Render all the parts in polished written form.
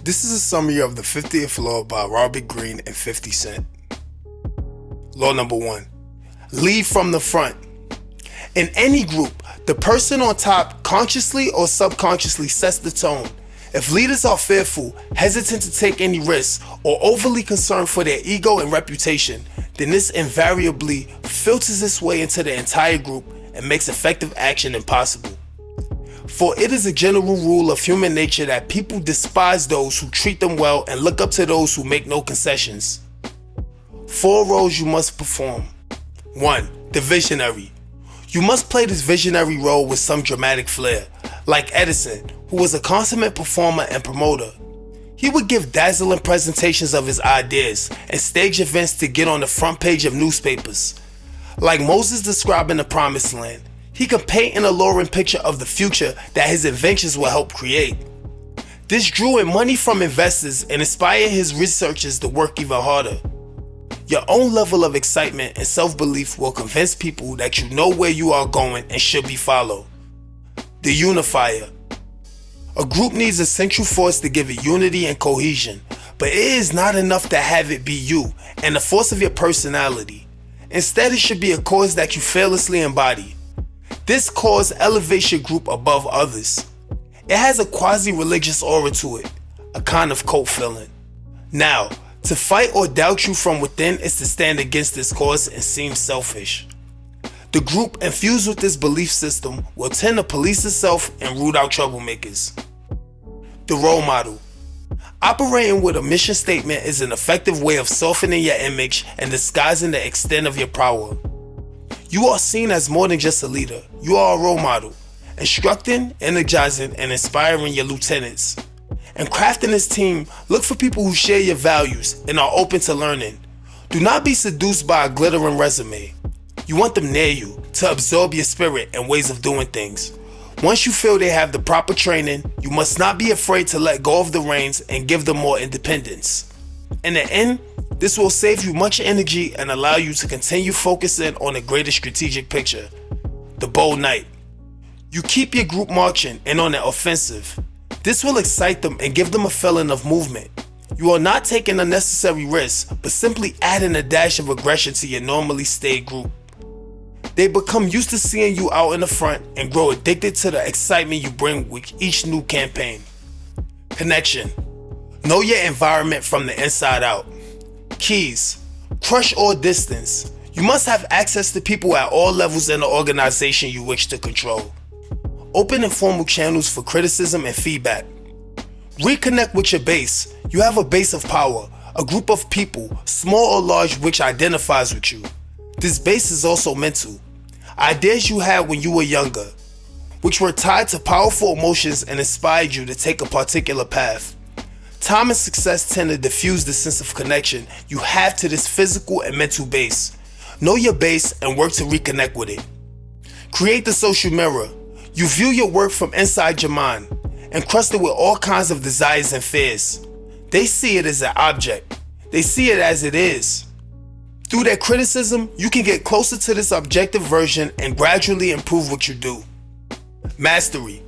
This is a summary of the 50th law by Robert Greene and 50 Cent. Law number 1. Lead from the front. In any group, the person on top consciously or subconsciously sets the tone. If leaders are fearful, hesitant to take any risks, or overly concerned for their ego and reputation, then this invariably filters its way into the entire group and makes effective action impossible. For it is a general rule of human nature that people despise those who treat them well and look up to those who make no concessions. 4 roles you must perform. 1. The visionary. You must play this visionary role with some dramatic flair, like Edison, who was a consummate performer and promoter. He would give dazzling presentations of his ideas and stage events to get on the front page of newspapers. Like Moses describing the promised land, he could paint an alluring picture of the future that his inventions will help create. This drew in money from investors and inspired his researchers to work even harder. Your own level of excitement and self-belief will convince people that you know where you are going and should be followed. The unifier. A group needs a central force to give it unity and cohesion, but it is not enough to have it be you and the force of your personality. Instead, it should be a cause that you fearlessly embody. This cause elevates your group above others. It has a quasi-religious aura to it, a kind of cult feeling. Now, to fight or doubt you from within is to stand against this cause and seem selfish. The group infused with this belief system will tend to police itself and root out troublemakers. The role model. Operating with a mission statement is an effective way of softening your image and disguising the extent of your power. You are seen as more than just a leader. You are a role model, instructing, energizing, and inspiring your lieutenants. In crafting this team, look for people who share your values and are open to learning. Do not be seduced by a glittering resume. You want them near you to absorb your spirit and ways of doing things. Once you feel they have the proper training, you must not be afraid to let go of the reins and give them more independence. In the end, this will save you much energy and allow you to continue focusing on a greater strategic picture. The bold knight. You keep your group marching and on the offensive. This will excite them and give them a feeling of movement. You are not taking unnecessary risks, but simply adding a dash of aggression to your normally staid group. They become used to seeing you out in the front and grow addicted to the excitement you bring with each new campaign. Connection. Know your environment from the inside out. Keys. Crush all distance. You must have access to people at all levels in the organization you wish to control. Open informal channels for criticism and feedback. Reconnect with your base. You have a base of power, a group of people, small or large, which identifies with you. This base is also mental. Ideas you had when you were younger, which were tied to powerful emotions and inspired you to take a particular path. Time and success tend to diffuse the sense of connection you have to this physical and mental base. Know your base and work to reconnect with it. Create the social mirror. You view your work from inside your mind, encrusted with all kinds of desires and fears. They see it as an object. They see it as it is. Through their criticism, you can get closer to this objective version and gradually improve what you do. Mastery.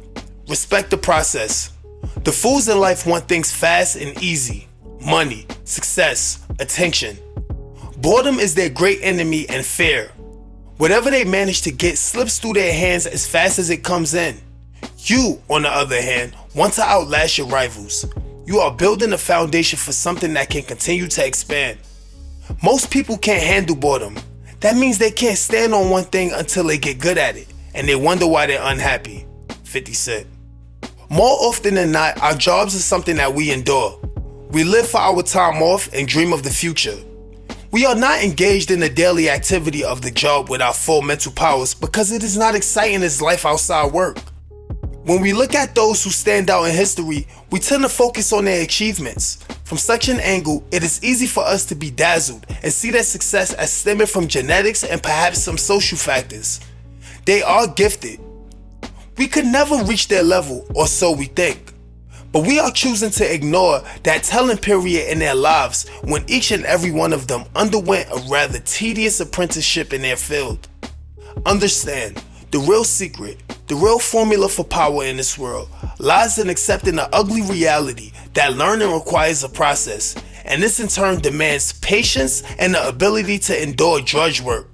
Respect the process. The fools in life want things fast and easy. Money, success, attention. Boredom is their great enemy and fear. Whatever they manage to get slips through their hands as fast as it comes in. You, on the other hand, want to outlast your rivals. You are building a foundation for something that can continue to expand. Most people can't handle boredom. That means they can't stand on one thing until they get good at it, and they wonder why they're unhappy. 50 Cent. More often than not, our jobs are something that we endure. We live for our time off and dream of the future. We are not engaged in the daily activity of the job with our full mental powers because it is not exciting as life outside work. When we look at those who stand out in history, we tend to focus on their achievements. From such an angle, it is easy for us to be dazzled and see their success as stemming from genetics and perhaps some social factors. They are gifted. We could never reach their level, or so we think. But we are choosing to ignore that telling period in their lives when each and every one of them underwent a rather tedious apprenticeship in their field. Understand, the real secret, The real formula for power in this world lies in accepting the ugly reality that learning requires a process, and this in turn demands patience and the ability to endure drudge work.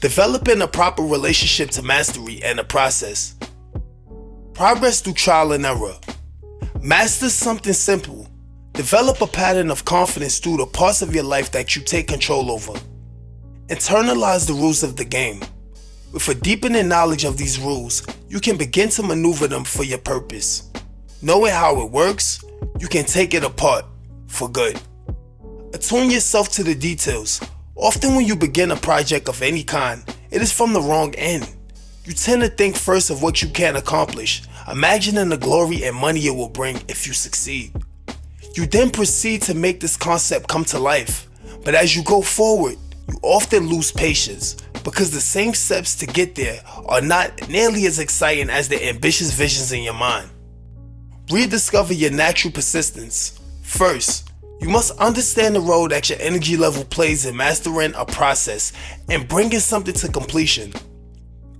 Developing a proper relationship to mastery and the process. Progress through trial and error. Master something simple. Develop a pattern of confidence through the parts of your life that you take control over. Internalize the rules of the game. With a deepening knowledge of these rules, you can begin to maneuver them for your purpose. Knowing how it works, you can take it apart for good. Attune yourself to the details. Often when you begin a project of any kind, it is from the wrong end. You tend to think first of what you can accomplish, imagining the glory and money it will bring if you succeed. You then proceed to make this concept come to life, but as you go forward, you often lose patience because the same steps to get there are not nearly as exciting as the ambitious visions in your mind. Rediscover your natural persistence. First, you must understand the role that your energy level plays in mastering a process and bringing something to completion.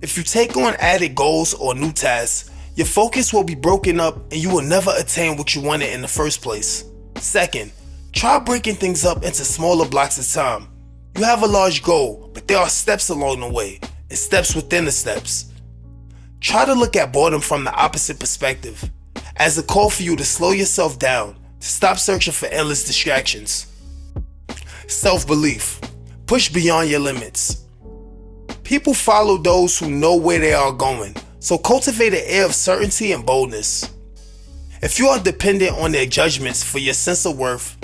If you take on added goals or new tasks, your focus will be broken up and you will never attain what you wanted in the first place. Second, try breaking things up into smaller blocks of time. You have a large goal, but there are steps along the way, and steps within the steps. Try to look at boredom from the opposite perspective, as a call for you to slow yourself down, to stop searching for endless distractions. Self-belief. Push beyond your limits. People follow those who know where they are going, so cultivate an air of certainty and boldness. If you are dependent on their judgments for your sense of worth,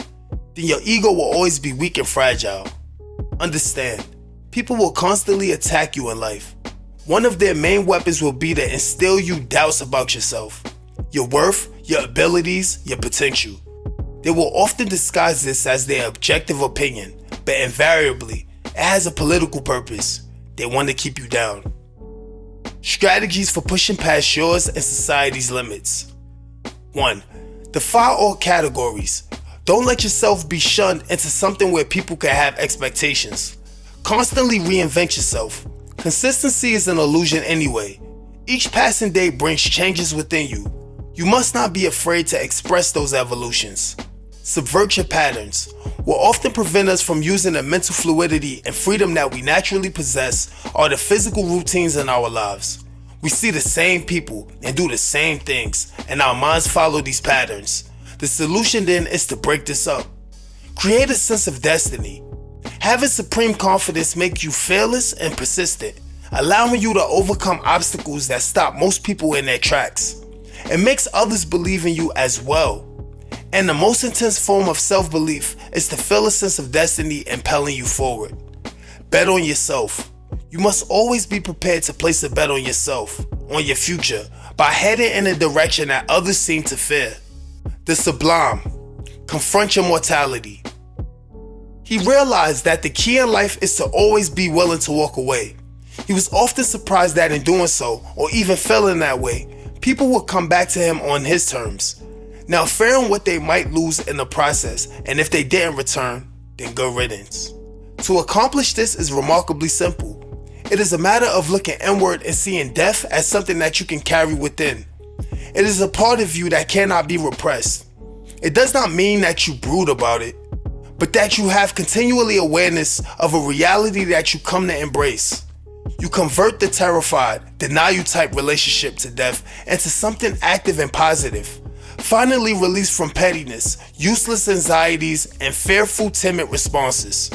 then your ego will always be weak and fragile. Understand, people will constantly attack you in life. One of their main weapons will be to instill you doubts about yourself, your worth, your abilities, your potential. They will often disguise this as their objective opinion, but invariably, it has a political purpose. They want to keep you down. Strategies for pushing past yours and society's limits. 1. Defy all categories. Don't let yourself be shunned into something where people can have expectations. Constantly reinvent yourself. Consistency is an illusion anyway. Each passing day brings changes within you. You must not be afraid to express those evolutions. Subvert your patterns. What often prevent us from using the mental fluidity and freedom that we naturally possess are the physical routines in our lives. We see the same people and do the same things, and our minds follow these patterns. The solution then is to break this up. Create a sense of destiny. Having supreme confidence makes you fearless and persistent, allowing you to overcome obstacles that stop most people in their tracks. It makes others believe in you as well. And the most intense form of self-belief is to feel a sense of destiny impelling you forward. Bet on yourself. You must always be prepared to place a bet on yourself, on your future, by heading in a direction that others seem to fear. The sublime. Confront your mortality. He realized that the key in life is to always be willing to walk away. He was often surprised that in doing so, or even feeling that way, people would come back to him on his terms. Now fearing what they might lose in the process, and if they didn't return, then good riddance. To accomplish this is remarkably simple. It is a matter of looking inward and seeing death as something that you can carry within. It is a part of you that cannot be repressed. It does not mean that you brood about it, but that you have continually awareness of a reality that you come to embrace. You convert the terrified, denial type relationship to death into something active and positive. Finally released from pettiness, useless anxieties, and fearful, timid responses.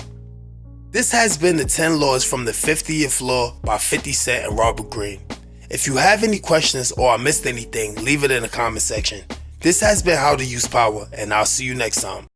This has been the 10 Laws from the 50th Law by 50 Cent and Robert Greene. If you have any questions or I missed anything, leave it in the comment section. This has been How to Use Power, and I'll see you next time.